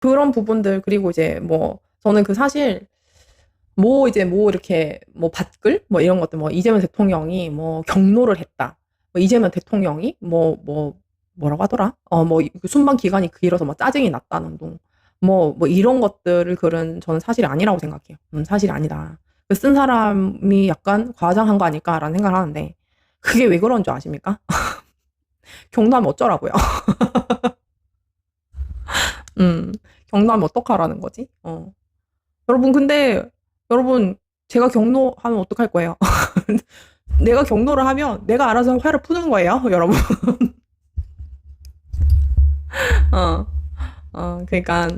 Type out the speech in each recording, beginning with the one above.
그런 부분들, 그리고 이제 뭐 저는 그 사실 뭐 이제 뭐 이렇게 뭐 댓글 뭐 이런 것들, 뭐 이재명 대통령이 뭐 경로를 했다, 뭐 이재명 대통령이 뭐라고 하더라, 뭐 순방 기간이 길어서 뭐 짜증이 났다는 둥, 뭐 이런 것들을 글은 저는 사실이 아니라고 생각해요. 사실이 아니다. 쓴 사람이 약간 과장한 거 아닐까라는 생각을 하는데, 그게 왜 그런 줄 아십니까? 경로하면 어쩌라고요? 음, 경로하면 어떡하라는 거지? 여러분, 근데 여러분, 제가 경로하면 어떡할 거예요? 내가 경로를 하면 내가 알아서 화를 푸는 거예요, 여러분. 어, 그러니까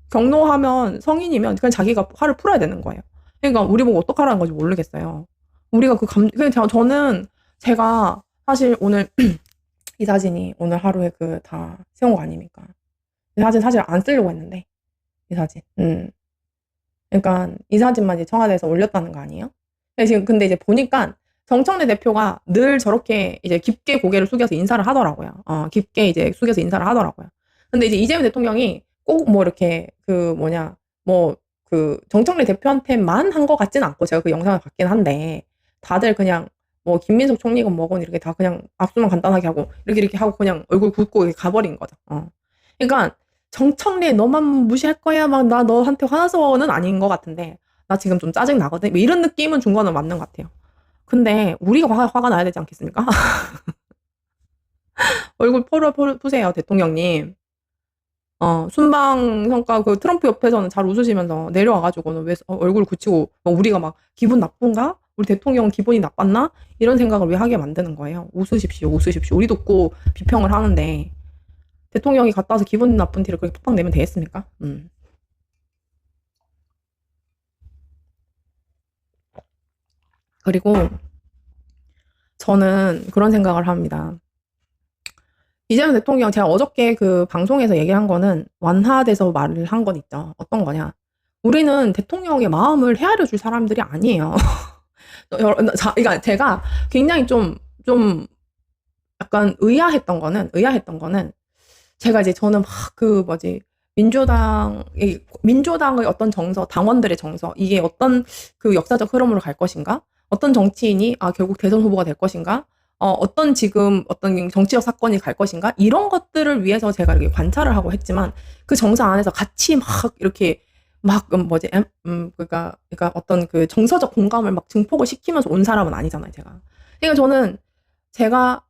경로하면 성인이면 그냥 자기가 화를 풀어야 되는 거예요. 그러니까 우리 보고 어떡하라는 건지 모르겠어요. 우리가 그냥 저는 제가 사실 오늘 이 사진이 오늘 하루에 그 다 세운 거 아닙니까? 이 사진 사실 안 쓰려고 했는데, 이 사진. 그러니까 이 사진만 이제 청와대에서 올렸다는 거 아니에요? 근데 이제 보니까 정청래 대표가 늘 저렇게 이제 깊게 고개를 숙여서 인사를 하더라고요. 깊게 이제 숙여서 인사를 하더라고요. 근데 이제 이재명 대통령이 꼭 뭐 이렇게 그 정청래 대표한테만 한 것 같진 않고, 제가 그 영상을 봤긴 한데, 다들 그냥 뭐 김민석 총리건 뭐건 이렇게 다 그냥 악수만 간단하게 하고 이렇게 하고 그냥 얼굴 굽고 이렇게 가버린 거죠. 그러니까 정청래 너만 무시할 거야, 막 나 너한테 화나서는 아닌 것 같은데 나 지금 좀 짜증 나거든, 뭐 이런 느낌은 준 거는 맞는 것 같아요. 근데 우리가 화가 나야 되지 않겠습니까? 얼굴 푸세요, 대통령님. 순방 성과 그 트럼프 옆에서는 잘 웃으시면서 내려와가지고는 왜 얼굴 굳히고 우리가 막 기분 나쁜가? 우리 대통령 기분이 나빴나? 이런 생각을 왜 하게 만드는 거예요? 웃으십시오, 웃으십시오. 우리도 꼭 비평을 하는데 대통령이 갔다 와서 기분 나쁜 티를 그렇게 팍팍 내면 되겠습니까? 그리고 저는 그런 생각을 합니다. 이재명 대통령, 제가 어저께 그 방송에서 얘기한 거는 완화돼서 말을 한 건 있죠. 어떤 거냐? 우리는 대통령의 마음을 헤아려 줄 사람들이 아니에요. 그러니까 제가 굉장히 좀 약간 의아했던 거는 제가 이제 저는 막 그 뭐지, 민주당의 어떤 정서, 당원들의 정서, 이게 어떤 그 역사적 흐름으로 갈 것인가? 어떤 정치인이 결국 대선 후보가 될 것인가? 어떤 지금 어떤 정치적 사건이 갈 것인가? 이런 것들을 위해서 제가 이렇게 관찰을 하고 했지만, 그 정사 안에서 같이 막 이렇게 그러니까 어떤 그 정서적 공감을 막 증폭을 시키면서 온 사람은 아니잖아요, 제가. 그러니까 저는 제가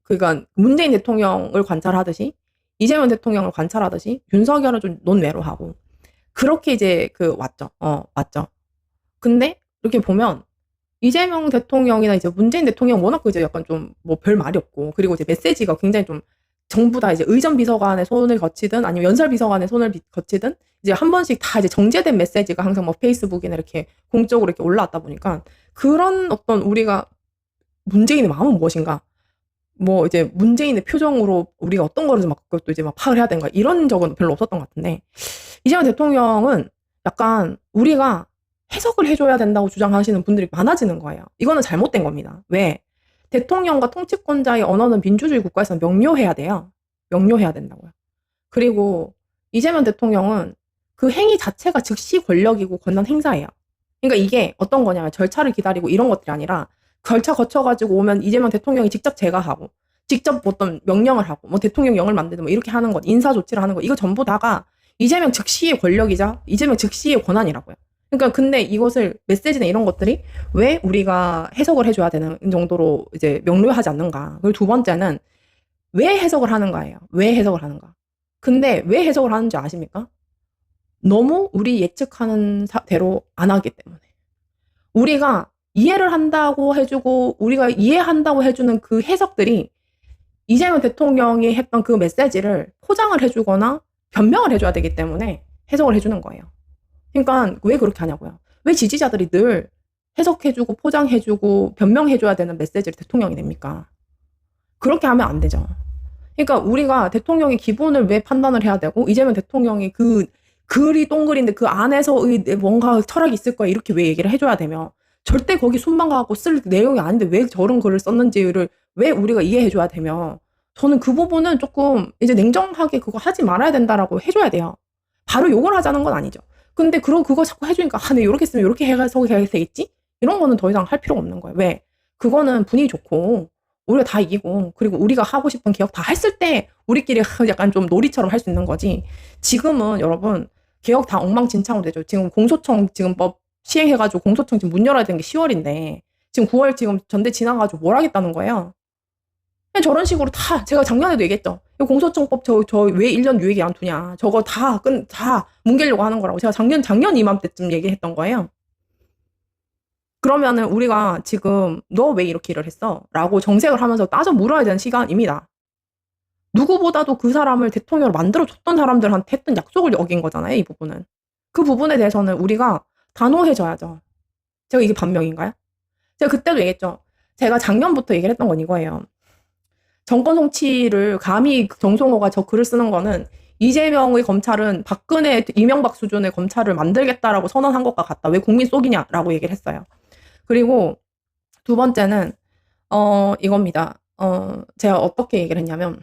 그러니까 문재인 대통령을 관찰하듯이 이재명 대통령을 관찰하듯이 윤석열은 좀 논외로 하고 그렇게 이제 왔죠. 맞죠. 근데 이렇게 보면 이재명 대통령이나 이제 문재인 대통령 워낙 이제 약간 좀 뭐 별 말이 없고, 그리고 이제 메시지가 굉장히 좀 정부 다 이제 의전 비서관의 손을 거치든 아니면 연설 비서관의 손을 거치든 이제 한 번씩 다 이제 정제된 메시지가 항상 뭐 페이스북이나 이렇게 공적으로 이렇게 올라왔다 보니까, 그런 어떤 우리가 문재인의 마음은 무엇인가? 뭐 이제 문재인의 표정으로 우리가 어떤 거를 막 그것도 이제 막 파악을 해야 되는가? 이런 적은 별로 없었던 것 같은데, 이재명 대통령은 약간 우리가 해석을 해줘야 된다고 주장하시는 분들이 많아지는 거예요. 이거는 잘못된 겁니다. 왜? 대통령과 통치권자의 언어는 민주주의 국가에서는 명료해야 돼요. 명료해야 된다고요. 그리고 이재명 대통령은 그 행위 자체가 즉시 권력이고 권한 행사예요. 그러니까 이게 어떤 거냐면 절차를 기다리고 이런 것들이 아니라, 절차 거쳐가지고 오면 이재명 대통령이 직접 제가하고 직접 어떤 명령을 하고 뭐 대통령령을 만들든 뭐 이렇게 하는 것, 인사 조치를 하는 것, 이거 전부 다가 이재명 즉시의 권력이자 이재명 즉시의 권한이라고요. 그러니까 근데 이것을 메시지나 이런 것들이 왜 우리가 해석을 해줘야 되는 정도로 이제 명료하지 않는가. 그리고 두 번째는 왜 해석을 하는가예요. 왜 해석을 하는가. 근데 왜 해석을 하는지 아십니까? 너무 우리 예측하는 대로 안 하기 때문에. 우리가 이해를 한다고 해주고 우리가 이해한다고 해주는 그 해석들이 이재명 대통령이 했던 그 메시지를 포장을 해주거나 변명을 해줘야 되기 때문에 해석을 해주는 거예요. 그러니까 왜 그렇게 하냐고요. 왜 지지자들이 늘 해석해주고 포장해주고 변명해줘야 되는 메시지를 대통령이 냅니까? 그렇게 하면 안 되죠. 그러니까 우리가 대통령의 기본을 왜 판단을 해야 되고, 이재명 대통령이 그 글이 동글인데 그 안에서의 뭔가 철학이 있을 거야, 이렇게 왜 얘기를 해줘야 되며, 절대 거기 순방 가고 쓸 내용이 아닌데 왜 저런 글을 썼는지를 왜 우리가 이해해줘야 되며, 저는 그 부분은 조금 이제 냉정하게 그거 하지 말아야 된다라고 해줘야 돼요. 바로 욕을 하자는 건 아니죠. 근데 그거 자꾸 해주니까, 아, 네, 요렇게 쓰면 요렇게 해서 해야 되겠지? 이런 거는 더 이상 할 필요가 없는 거예요. 왜? 그거는 분위기 좋고, 우리가 다 이기고, 그리고 우리가 하고 싶은 개혁 다 했을 때, 우리끼리 약간 좀 놀이처럼 할 수 있는 거지. 지금은 여러분, 개혁 다 엉망진창으로 되죠. 지금 공소청 지금 법 시행해가지고 공소청 지금 문 열어야 되는 게 10월인데, 지금 9월 지금 전대 지나가지고 뭘 하겠다는 거예요? 그냥 저런 식으로 다, 제가 작년에도 얘기했죠. 공소청법 저 왜 1년 유예기 안 두냐. 저거 다 뭉개려고 하는 거라고. 제가 작년 이맘때쯤 얘기했던 거예요. 그러면은 우리가 지금 너 왜 이렇게 일을 했어? 라고 정색을 하면서 따져 물어야 되는 시간입니다. 누구보다도 그 사람을 대통령으로 만들어줬던 사람들한테 했던 약속을 어긴 거잖아요, 이 부분은. 그 부분에 대해서는 우리가 단호해져야죠. 제가 이게 반명인가요? 제가 그때도 얘기했죠. 제가 작년부터 얘기를 했던 건 이거예요. 정권 송치를 감히 정성호가 저 글을 쓰는 거는 이재명의 검찰은 박근혜, 이명박 수준의 검찰을 만들겠다라고 선언한 것과 같다. 왜 국민 속이냐라고 얘기를 했어요. 그리고 두 번째는 이겁니다. 제가 어떻게 얘기를 했냐면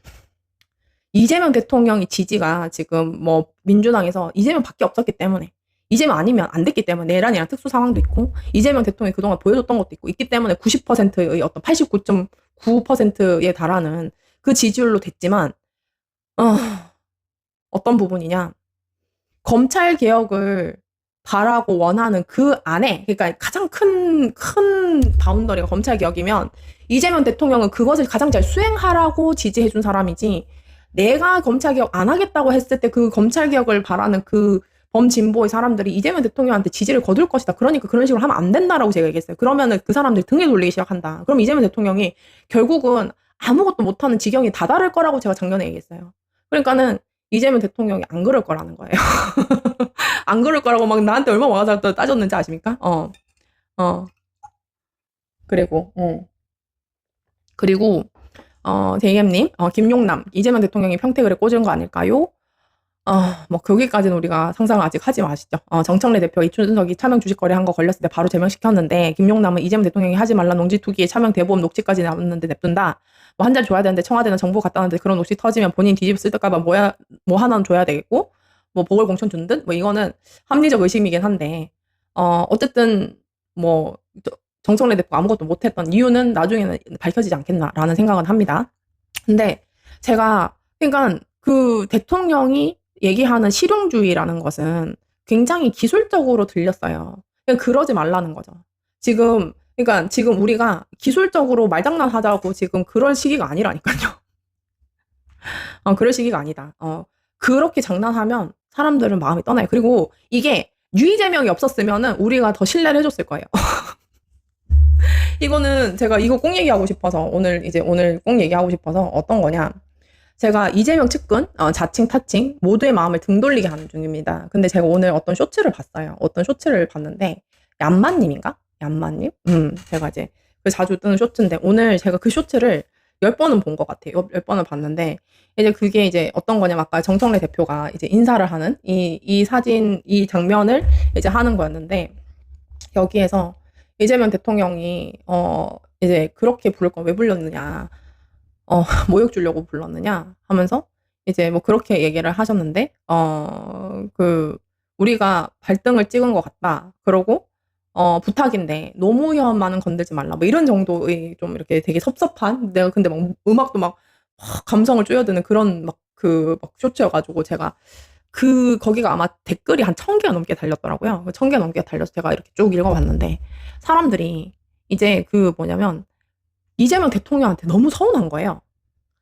이재명 대통령의 지지가 지금 뭐 민주당에서 이재명밖에 없었기 때문에 이재명 아니면 안 됐기 때문에 내란이랑 특수 상황도 있고 이재명 대통령이 그동안 보여줬던 것도 있기 때문에 90%의 어떤 89.9%에 달하는 그 지지율로 됐지만 어떤 부분이냐 검찰 개혁을 바라고 원하는 그 안에 그러니까 가장 큰 바운더리가 검찰 개혁이면 이재명 대통령은 그것을 가장 잘 수행하라고 지지해준 사람이지 내가 검찰 개혁 안 하겠다고 했을 때 그 검찰 개혁을 바라는 그 범진보의 사람들이 이재명 대통령한테 지지를 거둘 것이다. 그러니까 그런 식으로 하면 안 된다라고 제가 얘기했어요. 그러면은 그 사람들이 등에 돌리기 시작한다. 그럼 이재명 대통령이 결국은 아무것도 못하는 지경이 다다를 거라고 제가 작년에 얘기했어요. 그러니까는 이재명 대통령이 안 그럴 거라는 거예요. 안 그럴 거라고 막 나한테 얼마나 와서 따졌는지 아십니까? 그리고 대희엠님, 김용남, 이재명 대통령이 평택을에 꽂은 거 아닐까요? 뭐 거기까지는 우리가 상상을 아직 하지 마시죠. 정청래 대표 이춘석이 차명 주식 거래한 거 걸렸을 때 바로 제명시켰는데 김용남은 이재명 대통령이 하지 말란 농지 투기에 차명 대보험 녹취까지 나왔는데 냅둔다. 뭐 한 잔 줘야 되는데 청와대는 정보 갖다 놨는데 그런 녹취 터지면 본인 뒤집어 쓸까봐 뭐 하나는 줘야 되겠고 뭐 보궐공천 준 듯? 뭐 이거는 합리적 의심이긴 한데 어쨌든 뭐 정청래 대표가 아무것도 못했던 이유는 나중에는 밝혀지지 않겠나라는 생각은 합니다. 근데 제가 그러니까 그 대통령이 얘기하는 실용주의라는 것은 굉장히 기술적으로 들렸어요. 그러지 말라는 거죠. 그러니까 지금 우리가 기술적으로 말장난하자고 지금 그럴 시기가 아니라니까요. 그럴 시기가 아니다. 그렇게 장난하면 사람들은 마음이 떠나요. 그리고 이게 유이재명이 없었으면은 우리가 더 신뢰를 해줬을 거예요. 이거는 제가 이거 꼭 얘기하고 싶어서 오늘 꼭 얘기하고 싶어서 어떤 거냐. 제가 이재명 측근, 자칭 타칭 모두의 마음을 등 돌리게 하는 중입니다. 근데 제가 오늘 어떤 쇼츠를 봤어요. 어떤 쇼츠를 봤는데 얀마님인가? 얀마님? 제가 이제 자주 뜨는 쇼츠인데 오늘 제가 그 쇼츠를 10번은 본 것 같아요. 10번을 봤는데 이제 그게 이제 어떤 거냐면 아까 정청래 대표가 이제 인사를 하는 이 사진, 이 장면을 이제 하는 거였는데 여기에서 이재명 대통령이 이제 그렇게 부를 건 왜 불렀느냐. 모욕 주려고 불렀느냐 하면서 이제 뭐 그렇게 얘기를 하셨는데 우리가 발등을 찍은 것 같다. 그러고 부탁인데 노무현만은 건들지 말라. 뭐 이런 정도의 좀 이렇게 되게 섭섭한 내가 근데 막 음악도 막 감성을 쪼여드는 그런 막 쇼츠여가지고 제가 거기가 아마 댓글이 한 1000개가 넘게 달렸더라고요. 1000개 넘게 달려서 제가 이렇게 쭉 읽어봤는데 사람들이 이제 뭐냐면 이재명 대통령한테 너무 서운한 거예요.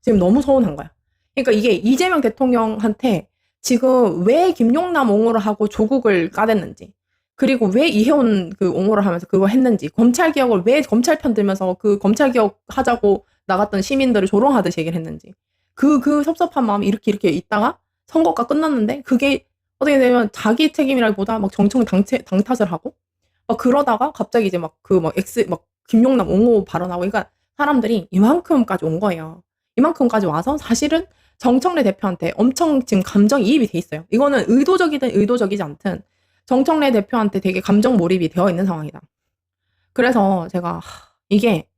지금 너무 서운한 거야. 그러니까 이게 이재명 대통령한테 지금 왜 김용남 옹호를 하고 조국을 까댔는지 그리고 왜 이혜원 옹호를 하면서 그거 했는지 검찰개혁을 왜 검찰 편 들면서 그 검찰개혁 하자고 나갔던 시민들을 조롱하듯이 얘기를 했는지 그 섭섭한 마음이 이렇게 있다가 선거가 끝났는데 그게 어떻게 되면 자기 책임이라기보다 막 정청 당 탓을 하고 막 그러다가 갑자기 이제 김용남 옹호 발언하고 그러니까 사람들이 이만큼까지 온 거예요. 이만큼까지 와서 사실은 정청래 대표한테 엄청 지금 감정이입이 돼 있어요. 이거는 의도적이든 의도적이지 않든 정청래 대표한테 되게 감정 몰입이 되어 있는 상황이다. 그래서 제가 이게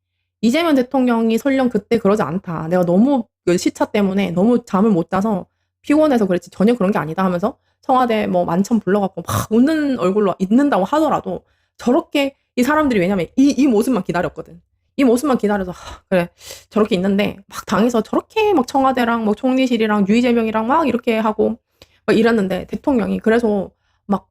이재명 대통령이 설령 그때 그러지 않다. 내가 너무 그 시차 때문에 너무 잠을 못 자서 피곤해서 그랬지 전혀 그런 게 아니다 하면서 청와대 뭐 만천 불러갖고 막 웃는 얼굴로 있는다고 하더라도 저렇게 이 사람들이 왜냐면 이 모습만 기다렸거든. 이 모습만 기다려서 그래 저렇게 있는데 막 당에서 저렇게 막 청와대랑 뭐 총리실이랑 유이재명이랑 막 이렇게 하고 막 이랬는데 대통령이 그래서 막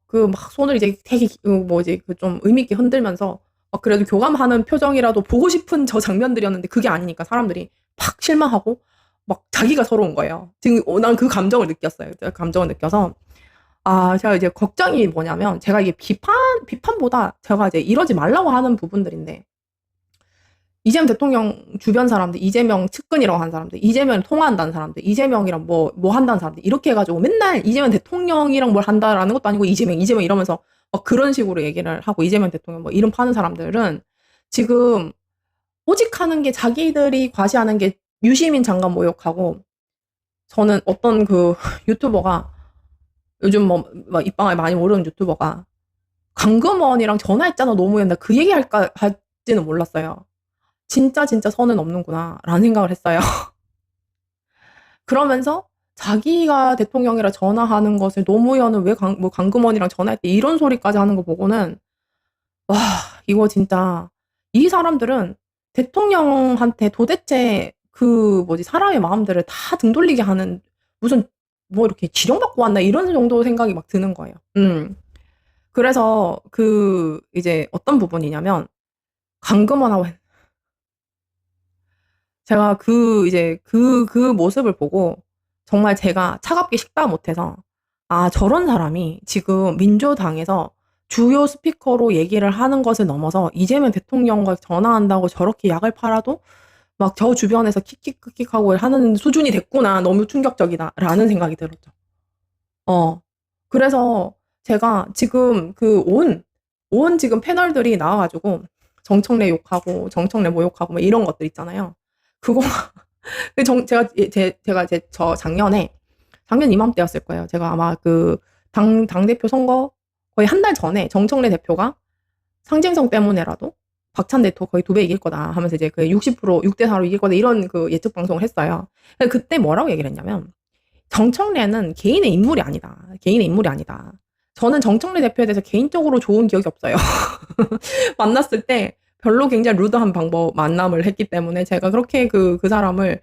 손을 이제 되게 뭐지 그 좀 의미 있게 흔들면서 막 그래도 교감하는 표정이라도 보고 싶은 저 장면들이었는데 그게 아니니까 사람들이 막 실망하고 막 자기가 서러운 거예요. 지금 난 그 감정을 느꼈어요. 감정을 느껴서 제가 이제 걱정이 뭐냐면 제가 이게 비판보다 제가 이제 이러지 말라고 하는 부분들인데 이재명 대통령 주변 사람들, 이재명 측근이라고 하는 사람들, 이재명 통화한다는 사람들, 이재명이랑 뭐 한다는 사람들 이렇게 해가지고 맨날 이재명 대통령이랑 뭘 한다라는 것도 아니고 이재명 이러면서 막 그런 식으로 얘기를 하고 이재명 대통령 뭐 이름 파는 사람들은 지금 오직 하는 게 자기들이 과시하는 게 유시민 장관 모욕하고 저는 어떤 그 유튜버가 요즘 뭐 입방을 많이 모르는 유튜버가 강금원이랑 전화했잖아 노무현 나 그 얘기 할지는 몰랐어요. 진짜 선은 없는구나 라는 생각을 했어요. 그러면서 자기가 대통령이라 전화하는 것을 노무현은 왜 강금원이랑 전화했대 이런 소리까지 하는 거 보고는 와 이거 진짜 이 사람들은 대통령한테 도대체 그 뭐지 사람의 마음들을 다 등 돌리게 하는 무슨 뭐 이렇게 지령받고 왔나 이런 정도 생각이 막 드는 거예요. 그래서 그 이제 어떤 부분이냐면 강금원하고 제가 그 모습을 보고 정말 제가 차갑게 식다 못해서 저런 사람이 지금 민주당에서 주요 스피커로 얘기를 하는 것을 넘어서 이재명 대통령과 전화한다고 저렇게 약을 팔아도 막 저 주변에서 킥킥킥킥하고 하는 수준이 됐구나. 너무 충격적이다. 라는 생각이 들었죠. 그래서 제가 지금 온 지금 패널들이 나와가지고 정청래 욕하고 정청래 모욕하고 뭐 이런 것들 있잖아요. 그거 제가 저 작년 이맘때였을 거예요. 제가 아마 그 당대표 선거 거의 한 달 전에 정청래 대표가 상징성 때문에라도 박찬대 거의 2배 이길 거다 하면서 이제 그 60% 6대4로 이길 거다 이런 그 예측 방송을 했어요. 그때 뭐라고 얘기를 했냐면 정청래는 개인의 인물이 아니다. 저는 정청래 대표에 대해서 개인적으로 좋은 기억이 없어요. 만났을 때 별로 굉장히 루드한 만남을 했기 때문에 제가 그렇게 그 사람을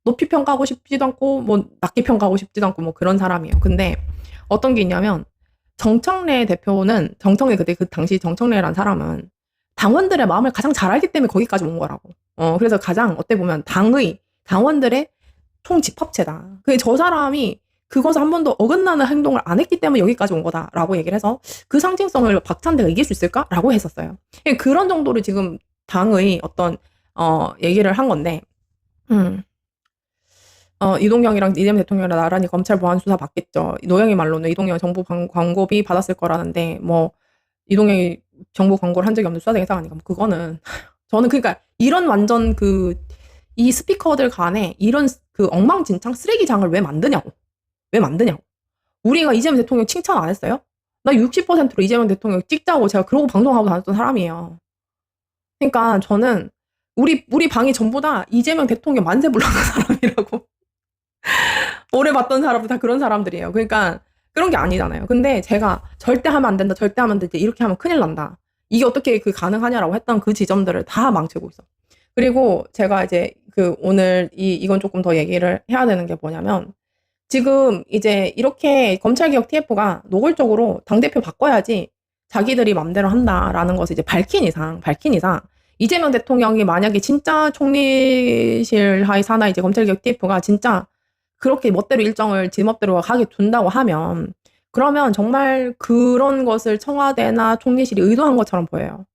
높이 평가하고 싶지도 않고 뭐 낮게 평가하고 싶지도 않고 뭐 그런 사람이에요. 근데 어떤 게 있냐면 정청래 대표는 그때 그 당시 정청래라는 사람은 당원들의 마음을 가장 잘 알기 때문에 거기까지 온 거라고. 그래서 가장 어때 보면 당원들의 총집합체다. 저 사람이 그것을 한 번도 어긋나는 행동을 안 했기 때문에 여기까지 온 거다라고 얘기를 해서 그 상징성을 박찬대가 이길 수 있을까라고 했었어요. 그런 정도로 지금 당의 어떤 얘기를 한 건데 이동경이랑 이재명 대통령이랑 나란히 검찰 보안 수사 받겠죠. 노영희 말로는 이동경 정부 광고비 받았을 거라는데 뭐 이동경이 정부 광고를 한 적이 없는 수사대 행사가 아니까 뭐 그거는 저는 그러니까 이런 완전 이 스피커들 간에 이런 그 엉망진창 쓰레기장을 왜 만드냐고. 우리가 이재명 대통령 칭찬 안 했어요? 나 60%로 이재명 대통령 찍자고 제가 그러고 방송하고 다녔던 사람이에요. 그러니까 저는 우리 방이 전부 다 이재명 대통령 만세 불렀던 사람이라고. 오래 봤던 사람들 다 그런 사람들이에요. 그러니까 그런 게 아니잖아요. 근데 제가 절대 하면 안 된다. 절대 하면 안 된다. 이렇게 하면 큰일 난다. 이게 어떻게 가능하냐라고 했던 그 지점들을 다 망치고 있어. 그리고 제가 이제 오늘 이건 조금 더 얘기를 해야 되는 게 뭐냐면 지금 이제 이렇게 검찰개혁 TF가 노골적으로 당대표 바꿔야지 자기들이 맘대로 한다라는 것을 이제 밝힌 이상 이재명 대통령이 만약에 진짜 총리실 하에 사나 이제 검찰개혁 TF가 진짜 그렇게 멋대로 일정을 지멋대로 하게 둔다고 하면 그러면 정말 그런 것을 청와대나 총리실이 의도한 것처럼 보여요.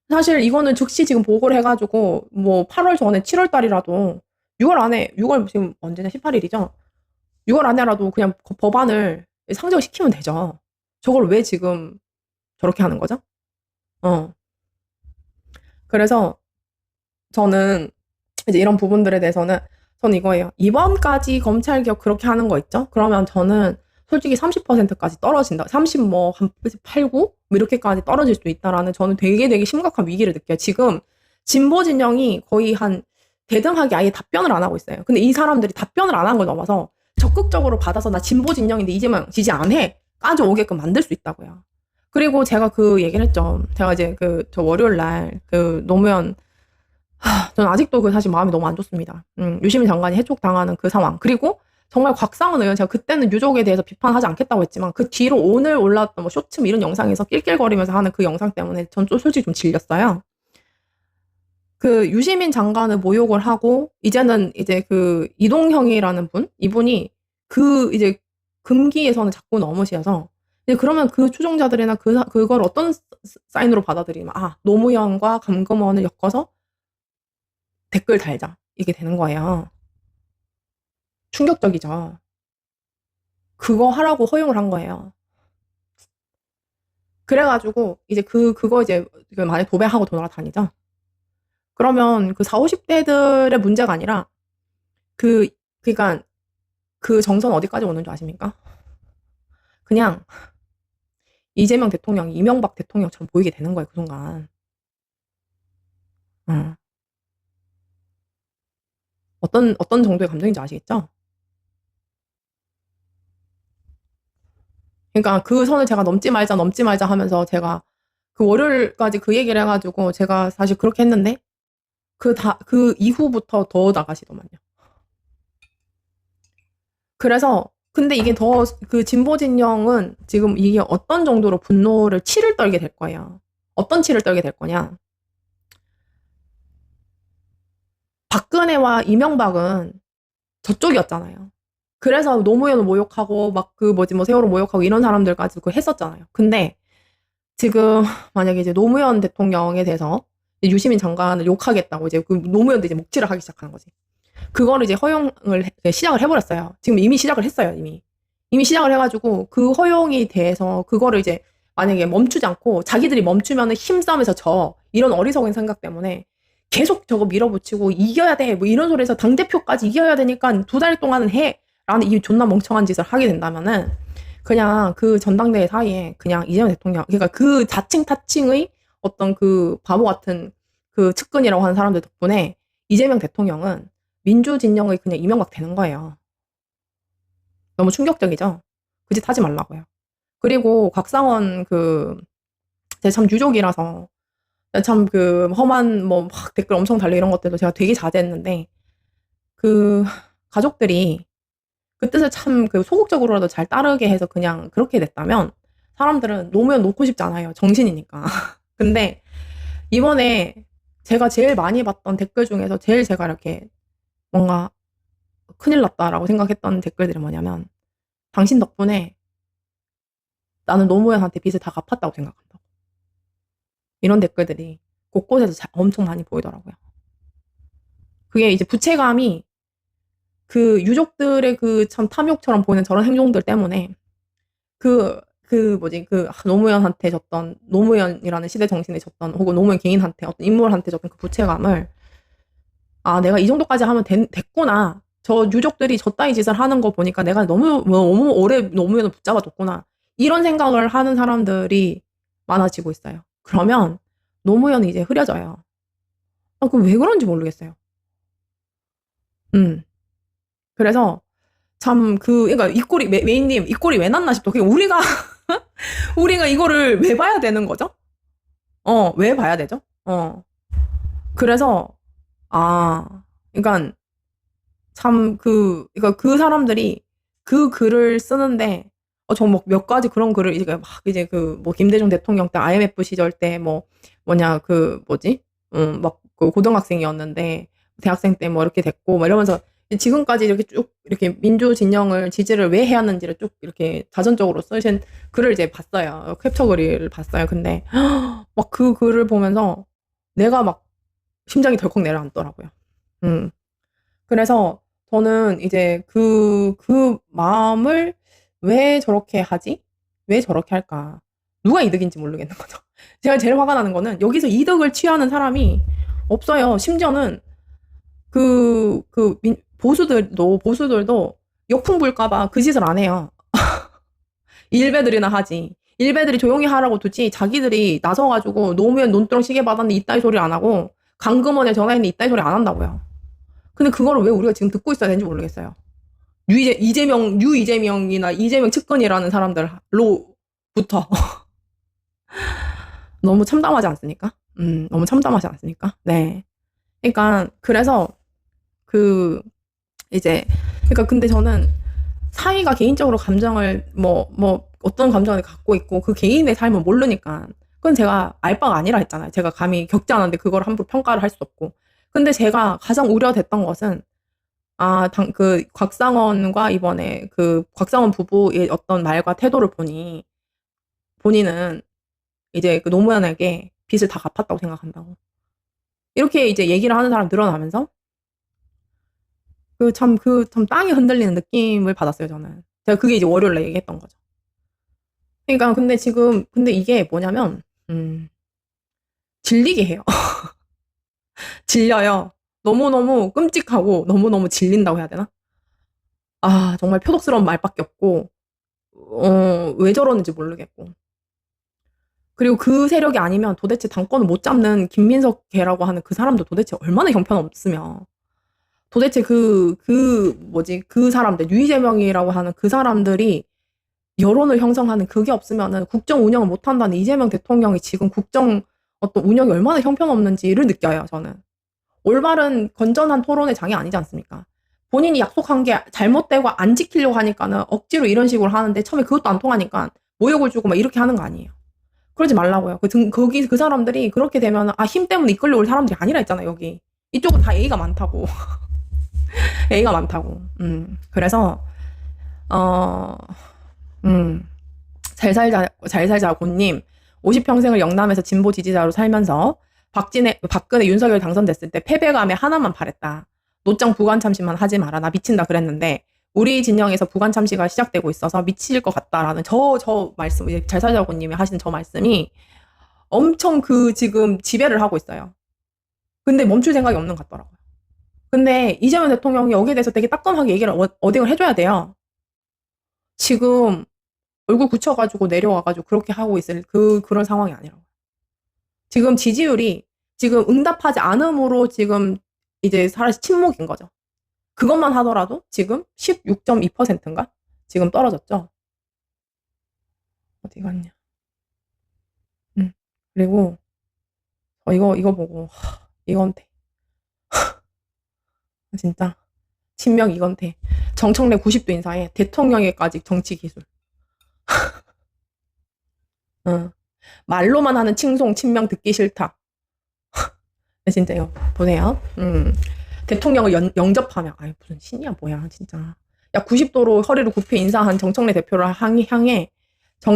사실 이거는 즉시 지금 보고를 해가지고 뭐 8월 전에 7월 달이라도 6월 안에 6월 지금 언제냐 18일이죠. 6월 안에라도 그냥 법안을 상정시키면 되죠. 저걸 왜 지금 저렇게 하는 거죠? 그래서 저는 이제 이런 부분들에 대해서는 저는 이거예요. 이번까지 검찰개혁 그렇게 하는 거 있죠? 그러면 저는 솔직히 30%까지 떨어진다. 30 뭐 한 8, 9 이렇게까지 떨어질 수도 있다라는 저는 되게 심각한 위기를 느껴요. 지금 진보 진영이 거의 한 대등하게 아예 답변을 안 하고 있어요. 근데 이 사람들이 답변을 안 한 걸 넘어서 적극적으로 받아서 나 진보 진영인데 이재명 지지 안 해. 까지 오게끔 만들 수 있다고요. 그리고 제가 그 얘기를 했죠. 제가 이제 저 월요일 날 노무현, 저는 아직도 사실 마음이 너무 안 좋습니다. 유시민 장관이 해촉당하는 그 상황. 그리고 정말 곽상원 의원, 제가 그때는 유족에 대해서 비판하지 않겠다고 했지만 그 뒤로 오늘 올라왔던 뭐 쇼츠 이런 영상에서 낄낄거리면서 하는 그 영상 때문에 전 솔직히 좀 질렸어요. 그 유시민 장관을 모욕을 하고 이제는 이제 그 이동형이라는 분, 이분이 이제 금기에서는 자꾸 넘으셔서 이제 그러면 그 추종자들이나 그걸 어떤 사인으로 받아들이면 노무현과 감금원을 엮어서 댓글 달자 이게 되는 거예요. 충격적이죠. 그거 하라고 허용을 한 거예요. 그래가지고 이제 그거 이제 만약에 도배하고 돌아다니죠. 그러면 그 40, 50대들의 문제가 아니라 그러니까 그 정선 어디까지 오는 줄 아십니까? 그냥 이재명 대통령이 이명박 대통령처럼 보이게 되는 거예요, 그 순간. 어떤 정도의 감정인지 아시겠죠? 그러니까 그 선을 제가 넘지 말자 하면서 제가 그 월요일까지 그 얘기를 해가지고 제가 사실 그렇게 했는데 그 이후부터 더 나가시더만요. 그래서 근데 이게 더 그 진보 진영은 지금 이게 어떤 정도로 치를 떨게 될 거예요. 어떤 치를 떨게 될 거냐? 박근혜와 이명박은 저쪽이었잖아요. 그래서 노무현을 모욕하고 막 세월호 모욕하고 이런 사람들까지 했었잖아요. 근데 지금 만약에 이제 노무현 대통령에 대해서 유시민 장관을 욕하겠다고 이제 노무현도 이제 목질을 하기 시작하는 거지. 그거를 이제 허용을 시작을 해버렸어요. 지금 이미 시작을 했어요. 이미 시작을 해가지고 그 허용이 돼서 그거를 이제 만약에 멈추지 않고 자기들이 멈추면은 힘싸움에서 이런 어리석은 생각 때문에 계속 저거 밀어붙이고 이겨야 돼 뭐 이런 소리에서 당대표까지 이겨야 되니까 2달 동안은 해 라는 이 존나 멍청한 짓을 하게 된다면은 그냥 그 전당대회 사이에 그냥 이재명 대통령 그러니까 그 자칭 타칭의 어떤 그 바보 같은 그 측근이라고 하는 사람들 덕분에 이재명 대통령은 민주진영의 그냥 이명박 되는 거예요. 너무 충격적이죠? 그 짓 하지 말라고요. 그리고 곽상원 제가 참 유족이라서 참 험한 막 댓글 엄청 달리고 이런 것들도 제가 되게 자제했는데 가족들이 그 뜻을 참 소극적으로라도 잘 따르게 해서 그냥 그렇게 됐다면 사람들은 노무현 놓고 싶지 않아요. 정신이니까. 근데 이번에 제가 제일 많이 봤던 댓글 중에서 제일 제가 이렇게 뭔가 큰일 났다라고 생각했던 댓글들이 뭐냐면 당신 덕분에 나는 노무현한테 빚을 다 갚았다고 생각한다고. 이런 댓글들이 곳곳에서 엄청 많이 보이더라고요. 그게 이제 부채감이 유족들의 참 탐욕처럼 보이는 저런 행동들 때문에 노무현한테 졌던, 노무현이라는 시대 정신에 졌던, 혹은 노무현 개인한테, 어떤 인물한테 졌던 그 부채감을, 내가 이 정도까지 하면 됐구나. 저 유족들이 저 따위 짓을 하는 거 보니까 내가 너무 오래 노무현을 붙잡아뒀구나. 이런 생각을 하는 사람들이 많아지고 있어요. 그러면 노무현이 이제 흐려져요. 그럼 왜 그런지 모르겠어요. 그래서 참 그러니까 메인님 이 꼴이 왜 났나 싶어. 우리가 우리가 이거를 왜 봐야 되는 거죠? 왜 봐야 되죠? 그래서 그러니까 참 그러니까 그 사람들이 그 글을 쓰는데 저 몇 가지 그런 글을 이제 김대중 대통령 때 IMF 시절 때 뭐냐 막 고등학생이었는데 대학생 때 이렇게 됐고 이러면서 지금까지 이렇게 쭉 이렇게 민주 진영을 지지를 왜 해야 하는지를 쭉 이렇게 자전적으로 쓰신 글을 이제 봤어요. 캡처 글을 봤어요. 근데 막 그 글을 보면서 내가 막 심장이 덜컥 내려앉더라고요. 그래서 저는 이제 그 마음을 왜 저렇게 하지? 왜 저렇게 할까? 누가 이득인지 모르겠는 거죠. 제가 제일 화가 나는 거는 여기서 이득을 취하는 사람이 없어요. 심지어는 보수들도 역풍 불까봐 그 짓을 안 해요. 일베들이나 하지. 일베들이 조용히 하라고 두지 자기들이 나서가지고 노무현 논두렁 시계 받았는데 이따위 소리 안 하고 강금원에 전화했는데 이따위 소리 안 한다고요. 근데 그거를 왜 우리가 지금 듣고 있어야 되는지 모르겠어요. 유이재명이나 이재명 측근이라는 사람들로부터 너무 참담하지 않습니까? 너무 참담하지 않습니까? 네. 그러니까 그래서 그 이제 그러니까 근데 저는 사위가 개인적으로 감정을 어떤 감정을 갖고 있고 그 개인의 삶을 모르니까 그건 제가 알 바가 아니라 했잖아요. 제가 감히 겪지 않았는데 그걸 함부로 평가를 할 수 없고. 근데 제가 가장 우려됐던 것은 그 곽상원과 이번에 그 곽상원 부부의 어떤 말과 태도를 보니 본인은 이제 그 노무현에게 빚을 다 갚았다고 생각한다고. 이렇게 이제 얘기를 하는 사람 늘어나면서 참 땅이 흔들리는 느낌을 받았어요, 저는. 제가 그게 이제 월요일에 얘기했던 거죠. 그러니까 근데 이게 뭐냐면 질리게 해요. 질려요. 너무너무 끔찍하고 너무너무 질린다고 해야 되나? 정말 표독스러운 말밖에 없고 왜 저러는지 모르겠고. 그리고 그 세력이 아니면 도대체 당권을 못 잡는 김민석 걔라고 하는 그 사람도 도대체 얼마나 형편없으며 도대체 그 사람들, 유이재명이라고 하는 그 사람들이 여론을 형성하는 그게 없으면은 국정 운영을 못 한다는 이재명 대통령이 지금 국정 어떤 운영이 얼마나 형편없는지를 느껴요, 저는. 올바른 건전한 토론의 장이 아니지 않습니까? 본인이 약속한 게 잘못되고 안 지키려고 하니까는 억지로 이런 식으로 하는데 처음에 그것도 안 통하니까 모욕을 주고 막 이렇게 하는 거 아니에요. 그러지 말라고요. 거기 그 사람들이 그렇게 되면 힘 때문에 이끌려올 사람들이 아니라 했잖아요, 여기. 이쪽은 다 A가 많다고. A가 많다고. 그래서 잘 살자 고님 50평생을 영남에서 진보 지지자로 살면서 박근혜 윤석열 당선됐을 때 패배감에 하나만 바랬다. 노장 부관 참시만 하지 마라. 나 미친다 그랬는데 우리 진영에서 부관 참시가 시작되고 있어서 미칠 것 같다라는 저 말씀, 잘 살자 고님이 하신 저 말씀이 엄청 지금 지배를 하고 있어요. 근데 멈출 생각이 없는 것 같더라고요. 근데 이재명 대통령이 여기에 대해서 되게 따끔하게 얘기를 어딩을 해줘야 돼요. 지금 얼굴 굳혀가지고 내려와가지고 그렇게 하고 있을 그런 상황이 아니라고. 지금 지지율이 지금 응답하지 않음으로 지금 이제 사실 침묵인 거죠. 그것만 하더라도 지금 16.2%인가? 지금 떨어졌죠. 어디 갔냐. 그리고 이거 보고 이건태 진짜 친명 이건태 정청래 90도 인사에 대통령에까지 정치 기술. 말로만 하는 칭송 친명 듣기 싫다. 네, 진짜요. 보세요. 대통령을 영접하며 무슨 신이야 뭐야 진짜. 야 90도로 허리를 굽혀 인사한 정청래 대표를 향해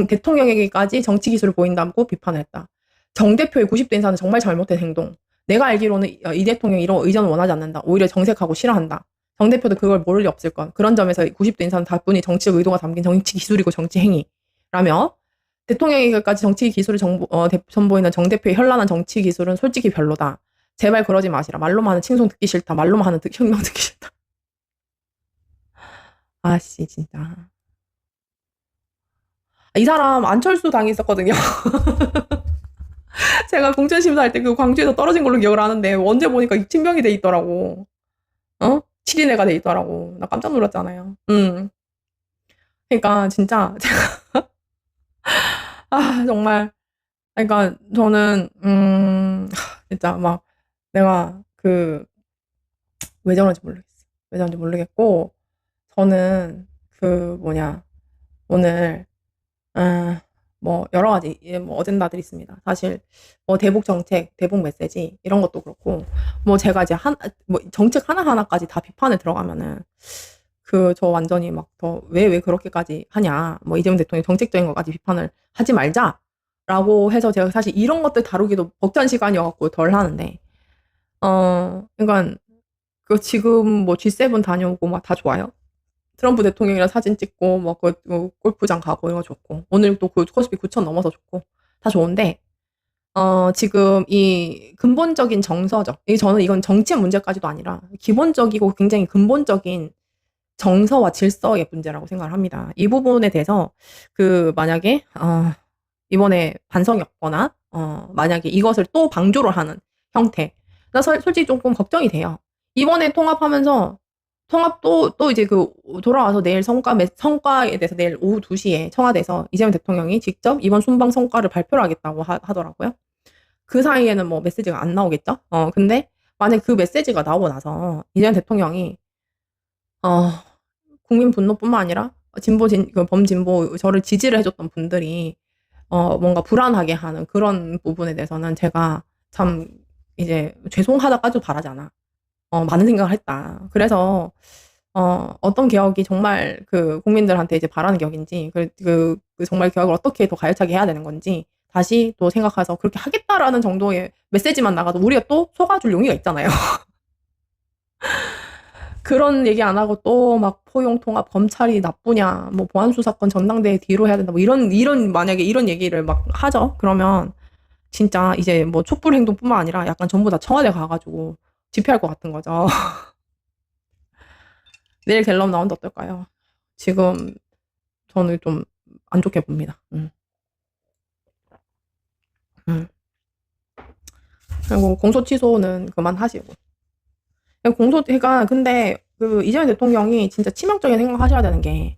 대통령에게까지 정치 기술을 보인다고 비판을 했다. 정 대표의 90도 인사는 정말 잘못된 행동. 내가 알기로는 이 대통령이 이런 의전을 원하지 않는다. 오히려 정색하고 싫어한다. 정 대표도 그걸 모를 리 없을 것. 그런 점에서 90도 인사는 다분히 정치적 의도가 담긴 정치 기술이고 정치 행위라며 대통령에게까지 정치 기술을 선보이는 정 대표의 현란한 정치 기술은 솔직히 별로다. 제발 그러지 마시라. 말로만 하는 칭송 듣기 싫다. 말로만 하는 혁명 듣기 싫다. 아씨 진짜. 이 사람 안철수 당했었거든요. 제가 공천심사할 때 그 광주에서 떨어진 걸로 기억을 하는데 언제 보니까 친명이 돼 있더라고. 7인회가 돼 있더라고. 나 깜짝 놀랐잖아요. 그러니까 진짜 제가 정말 그러니까 저는 진짜 막 내가 왜 저런지 모르겠어. 왜 저런지 모르겠고 저는 오늘 여러 가지 어젠다들이 있습니다. 사실 대북 정책, 대북 메시지 이런 것도 그렇고 제가 이제 정책 하나하나까지 다 비판에 들어가면은 저 완전히 막 왜 그렇게까지 하냐. 이재명 대통령 정책적인 것까지 비판을 하지 말자라고 해서 제가 사실 이런 것들 다루기도 벅찬 시간이어갖고 덜 하는데 그러니까 지금 G7 다녀오고 막 다 좋아요. 트럼프 대통령이랑 사진 찍고 골프장 가고 이런 거 좋고 오늘 또 코스피 9,000 넘어서 좋고 다 좋은데 지금 이 근본적인 정서적 저는 이건 정치의 문제까지도 아니라 기본적이고 굉장히 근본적인 정서와 질서의 문제라고 생각을 합니다. 이 부분에 대해서 만약에 이번에 반성이 없거나 만약에 이것을 또 방조를 하는 형태 나 솔직히 조금 걱정이 돼요. 이번에 통합하면서 또 이제 돌아와서 내일 성과에 대해서 내일 오후 2시에 청와대에서 이재명 대통령이 직접 이번 순방 성과를 발표를 하겠다고 하더라고요. 그 사이에는 뭐 메시지가 안 나오겠죠? 근데 만약 그 메시지가 나오고 나서 이재명 대통령이, 국민 분노뿐만 아니라 범진보 저를 지지를 해줬던 분들이 뭔가 불안하게 하는 그런 부분에 대해서는 제가 참 이제 죄송하다까지도 바라지 않아. 많은 생각을 했다. 그래서 어떤 개혁이 정말 국민들한테 이제 바라는 개혁인지, 정말 개혁을 어떻게 더 가열차게 해야 되는 건지 다시 또 생각해서 그렇게 하겠다라는 정도의 메시지만 나가도 우리가 또 속아줄 용의가 있잖아요. 그런 얘기 안 하고 또 막 포용 통합 검찰이 나쁘냐, 뭐 보안 수사권 전당대회 뒤로 해야 된다, 뭐 만약에 이런 얘기를 막 하죠. 그러면 진짜 이제 뭐 촛불 행동뿐만 아니라 약간 전부 다 청와대 가가지고 집회할 것 같은 거죠. 내일 갤럽 나온다 어떨까요? 지금 저는 좀 안 좋게 봅니다. 그리고 공소 취소는 그만하시고. 그러니까 근데 이재명 대통령이 진짜 치명적인 생각하셔야 되는 게,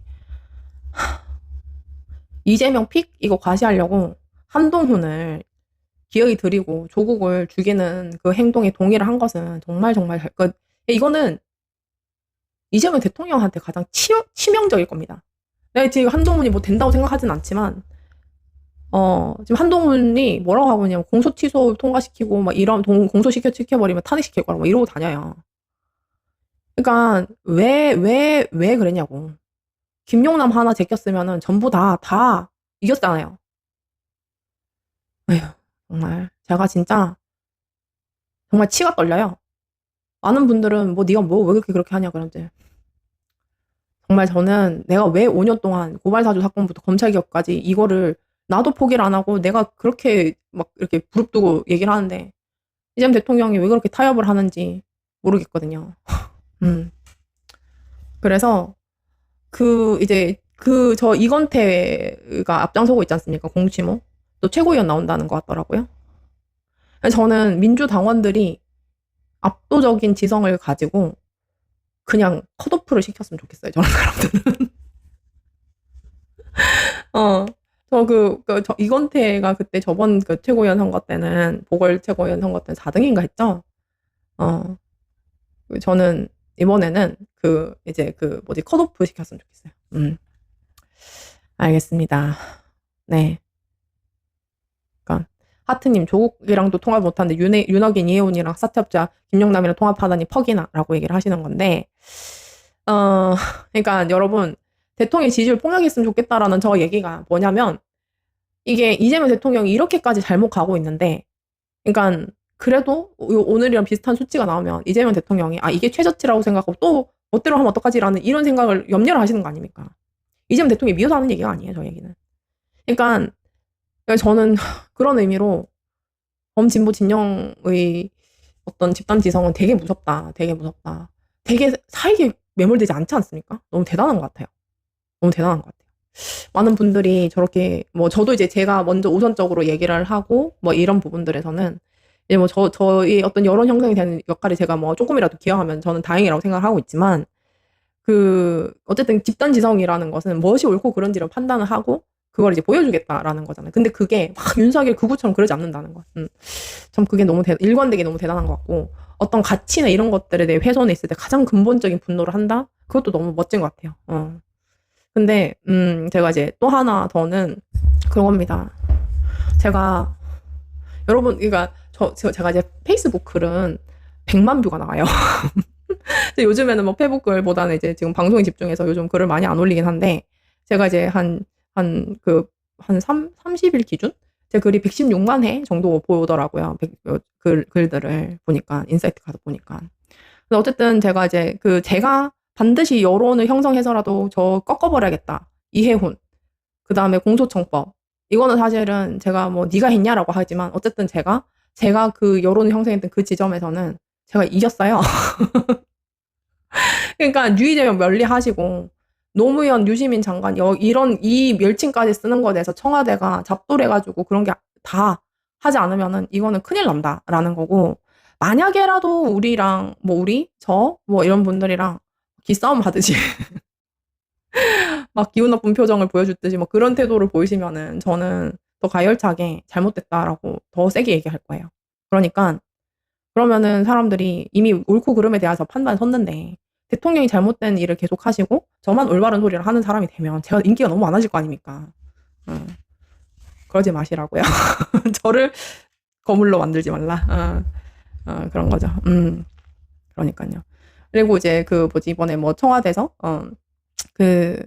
이재명 픽 이거 과시하려고 한동훈을 기어이 들이고 조국을 죽이는 그 행동에 동의를 한 것은 정말 이거는 이재명 대통령한테 가장 치명적일 겁니다. 내가 지금 한동훈이 뭐 된다고 생각하진 않지만, 지금 한동훈이 뭐라고 하고 있냐면 공소 취소 통과시키고 막 이런 공소 시켜버리면 탄핵시킬 거라고 이러고 다녀요. 그러니까 왜 그랬냐고. 김용남 하나 제꼈으면은 전부 다 이겼잖아요. 에휴, 정말 제가 진짜 정말 치가 떨려요. 많은 분들은 뭐 네가 뭐 왜 그렇게 하냐 그런데, 정말 저는 내가 왜 5년 동안 고발사주 사건부터 검찰개혁까지 이거를 나도 포기를 안 하고 내가 그렇게 막 이렇게 부릅뜨고 얘기를 하는데 이재명 대통령이 왜 그렇게 타협을 하는지 모르겠거든요. 그래서 저 이건태가 앞장서고 있지 않습니까? 공취모 또 최고위원 나온다는 것 같더라고요. 저는 민주당원들이 압도적인 지성을 가지고 그냥 컷오프를 시켰으면 좋겠어요. 저런 사람들은. 저 이건태가 그때 저번 최고위원 선거 때는, 보궐 최고위원 선거 때는 4등인가 했죠? 저는 이번에는 컷오프 시켰으면 좋겠어요. 알겠습니다. 네. 그러니까 하트님, 조국이랑도 통합 못하는데 윤혁인, 이혜훈이랑 사퇴업자 김영남이랑 통합하다니 퍽이나라고 얘기를 하시는 건데, 그러니까 여러분, 대통령 지지율 폭락했으면 좋겠다라는 저 얘기가 뭐냐면, 이게 이재명 대통령이 이렇게까지 잘못 가고 있는데, 그러니까 그래도 오늘이랑 비슷한 수치가 나오면 이재명 대통령이 이게 최저치라고 생각하고 또 멋대로 하면 어떡하지라는 이런 생각을 염려를 하시는 거 아닙니까? 이재명 대통령이 미워서 하는 얘기가 아니에요, 저 얘기는. 그러니까 저는 그런 의미로 범진보 진영의 어떤 집단 지성은 되게 무섭다. 되게 사익에 매몰되지 않지 않습니까? 너무 대단한 것 같아요. 많은 분들이 저렇게, 뭐 저도 이제 제가 먼저 우선적으로 얘기를 하고 뭐 이런 부분들에서는 이제 뭐 저의 어떤 여론 형성이 되는 역할이 제가 뭐 조금이라도 기여하면 저는 다행이라고 생각을 하고 있지만, 어쨌든 집단 지성이라는 것은 무엇이 옳고 그른지를 판단을 하고 그걸 이제 보여주겠다라는 거잖아요. 근데 그게 막 윤석열 극우처럼 그러지 않는다는 거. 참 그게 너무 일관되게 너무 대단한 것 같고, 어떤 가치나 이런 것들에 대해 훼손이 있을 때 가장 근본적인 분노를 한다? 그것도 너무 멋진 것 같아요. 근데 제가 이제 또 하나 더는 그런 겁니다. 제가 여러분, 그러니까 제가 이제 페이스북 글은 100만 뷰가 나와요. 요즘에는 뭐 페북 글보다는 이제 지금 방송에 집중해서 요즘 글을 많이 안 올리긴 한데, 제가 이제 한 30일 기준? 제 글이 116만 회 정도 보더라고요. 글들을 보니까, 인사이트 가서 보니까. 근데 어쨌든 제가 이제 제가 반드시 여론을 형성해서라도 저 꺾어버려야겠다. 이해훈. 그 다음에 공소청법. 이거는 사실은 제가 뭐 네가 했냐라고 하지만 어쨌든 제가 그 여론을 형성했던 그 지점에서는 제가 이겼어요. 그러니까 유이재명 면리하시고 노무현, 유시민 장관 이 멸칭까지 쓰는 거에 대해서 청와대가 잡돌해가지고 그런 게 다 하지 않으면은 이거는 큰일 난다라는 거고, 만약에라도 우리랑 뭐 저 뭐 이런 분들이랑 기싸움 하듯이 막 기분 나쁜 표정을 보여줄 듯이 뭐 그런 태도를 보이시면은 저는 더 가열차게 잘못됐다라고 더 세게 얘기할 거예요. 그러니까 그러면은 사람들이 이미 옳고 그름에 대해서 판단 섰는데 대통령이 잘못된 일을 계속 하시고 저만 올바른 소리를 하는 사람이 되면 제가 인기가 너무 많아질 거 아닙니까? 그러지 마시라고요. 저를 거물로 만들지 말라. 그런 거죠. 그러니까요. 그리고 이제 그 뭐지 이번에 뭐 청와대에서 그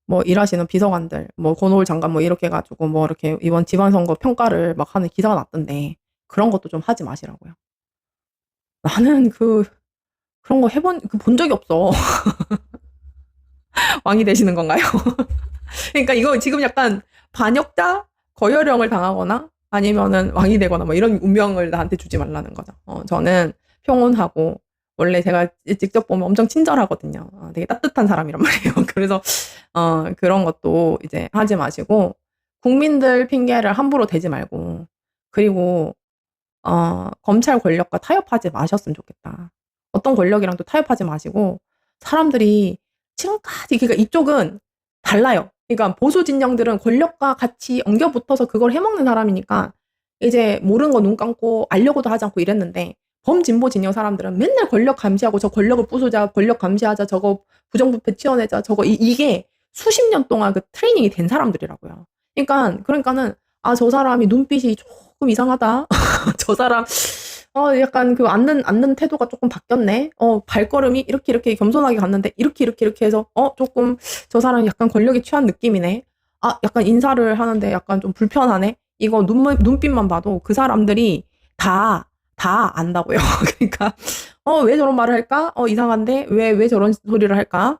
뭐 일하시는 비서관들 뭐 권오을 장관 뭐 이렇게 해가지고 뭐 이렇게 이번 지방선거 평가를 막 하는 기사가 났던데 그런 것도 좀 하지 마시라고요. 나는 그런 거 본 적이 없어. 왕이 되시는 건가요? 그러니까 이거 지금 약간 반역자 거열령을 당하거나 아니면은 왕이 되거나 뭐 이런 운명을 나한테 주지 말라는 거죠. 저는 평온하고 원래 제가 직접 보면 엄청 친절하거든요. 되게 따뜻한 사람이란 말이에요. 그래서 그런 것도 이제 하지 마시고 국민들 핑계를 함부로 대지 말고 그리고 검찰 권력과 타협하지 마셨으면 좋겠다. 어떤 권력이랑도 타협하지 마시고 사람들이 지금까지 그러니까 이쪽은 달라요. 그러니까 보수 진영들은 권력과 같이 엉겨 붙어서 그걸 해먹는 사람이니까 이제 모르는 거 눈 감고 알려고도 하지 않고 이랬는데 범진보 진영 사람들은 맨날 권력 감시하고 저 권력을 부수자, 권력 감시하자, 저거 부정부패 치워내자, 저거 이게 수십 년 동안 그 트레이닝이 된 사람들이라고요. 그러니까는 저 사람이 눈빛이 조금 이상하다. 저 사람 약간 그 앉는 태도가 조금 바뀌었네. 발걸음이 이렇게 겸손하게 갔는데 이렇게 해서 조금 저 사람 약간 권력에 취한 느낌이네. 약간 인사를 하는데 약간 좀 불편하네. 이거 눈빛만 봐도 그 사람들이 다 안다고요. 그러니까 왜 저런 말을 할까? 이상한데 왜 저런 소리를 할까?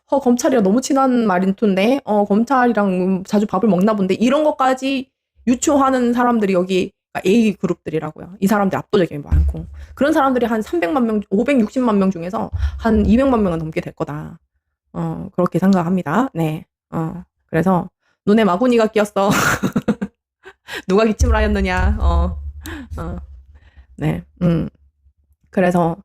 검찰이랑 너무 친한 말인투인데 검찰이랑 자주 밥을 먹나 본데 이런 것까지 유추하는 사람들이 여기 A 그룹들이라고요. 이 사람들이 압도적이게 많고 그런 사람들이 한 300만 명, 560만 명 중에서 한 200만 명은 넘게 될 거다. 그렇게 생각합니다. 네. 그래서 눈에 마구니가 끼었어. 누가 기침을 하였느냐. 네. 그래서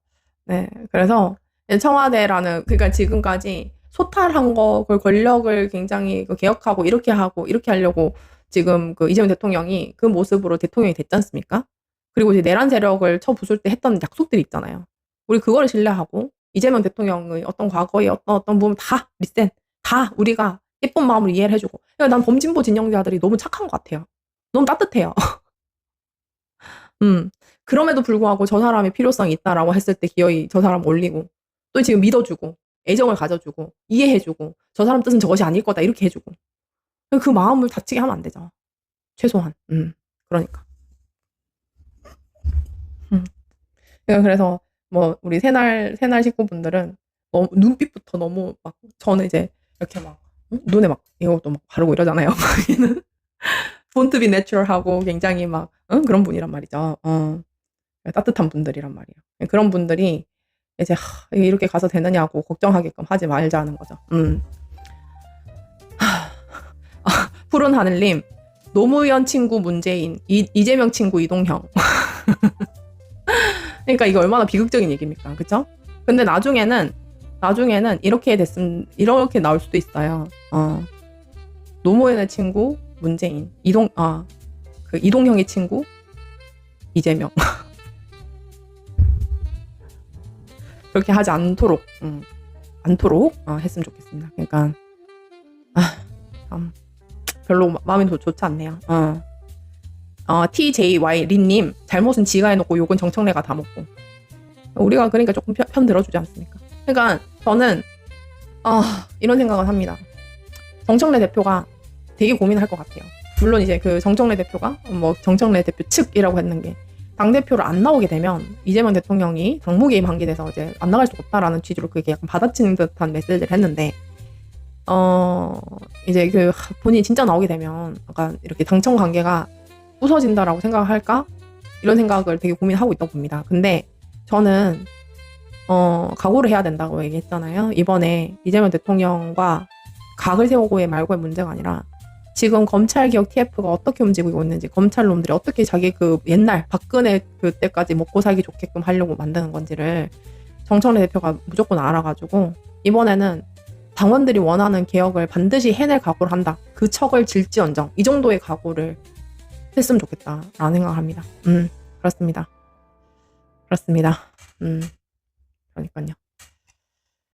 청와대라는 그러니까 지금까지 소탈한 거, 그 권력을 굉장히 개혁하고 이렇게 하려고 지금 그 이재명 대통령이 그 모습으로 대통령이 됐지 않습니까? 그리고 이제 내란 세력을 쳐부술 때 했던 약속들이 있잖아요. 우리 그거를 신뢰하고 이재명 대통령의 어떤 과거의 어떤 부분 다 리셋, 다 우리가 예쁜 마음으로 이해를 해주고. 그러니까 난 범진보 진영자들이 너무 착한 것 같아요. 너무 따뜻해요. 그럼에도 불구하고 저 사람의 필요성이 있다라고 했을 때 기어이 저 사람 올리고 또 지금 믿어주고 애정을 가져주고 이해해주고 저 사람 뜻은 저것이 아닐 거다 이렇게 해주고 그 마음을 다치게 하면 안 되죠. 최소한. 그러니까. 그래서 뭐 우리 새날 식구분들은 눈빛부터 너무 막 저는 이제 이렇게 막 눈에 막 이것도 막 바르고 이러잖아요. 본트 비 내추럴하고 굉장히 막 그런 분이란 말이죠. 따뜻한 분들이란 말이에요. 그런 분들이 이제 이렇게 가서 되느냐고 걱정하게끔 하지 말자는 거죠. 푸른 하늘님, 노무현 친구 문재인, 이재명 친구 이동형. 그러니까 이게 얼마나 비극적인 얘기입니까, 그렇죠? 근데 나중에는 이렇게 나올 수도 있어요. 노무현의 친구 문재인, 그 이동형의 친구 이재명. 그렇게 하지 않도록 했으면 좋겠습니다. 그러니까 참 별로 마음이 좋지 않네요. TJY 린님, 잘못은 지가 해놓고 욕은 정청래가 다 먹고. 우리가 그러니까 조금 편 들어주지 않습니까? 그러니까 저는 이런 생각을 합니다. 정청래 대표가 되게 고민할 것 같아요. 물론 이제 그 정청래 대표가 뭐 정청래 대표 측이라고 했는 게 당대표를 안 나오게 되면 이재명 대통령이 당무 개입 한게 돼서 이제 안 나갈 수 없다라는 취지로 그게 약간 받아치는 듯한 메시지를 했는데 이제 그 본인이 진짜 나오게 되면 약간 이렇게 당청 관계가 부서진다라고 생각할까? 이런 생각을 되게 고민하고 있다고 봅니다. 근데 저는 각오를 해야 된다고 얘기했잖아요. 이번에 이재명 대통령과 각을 세우고의 말고의 문제가 아니라 지금 검찰개혁 TF가 어떻게 움직이고 있는지, 검찰놈들이 어떻게 자기 그 옛날 박근혜 그때까지 먹고 살기 좋게끔 하려고 만드는 건지를 정청래 대표가 무조건 알아가지고 이번에는 당원들이 원하는 개혁을 반드시 해낼 각오를 한다. 그 척을 질지언정 이 정도의 각오를 했으면 좋겠다라는 생각을 합니다. 그렇습니다. 그러니까요.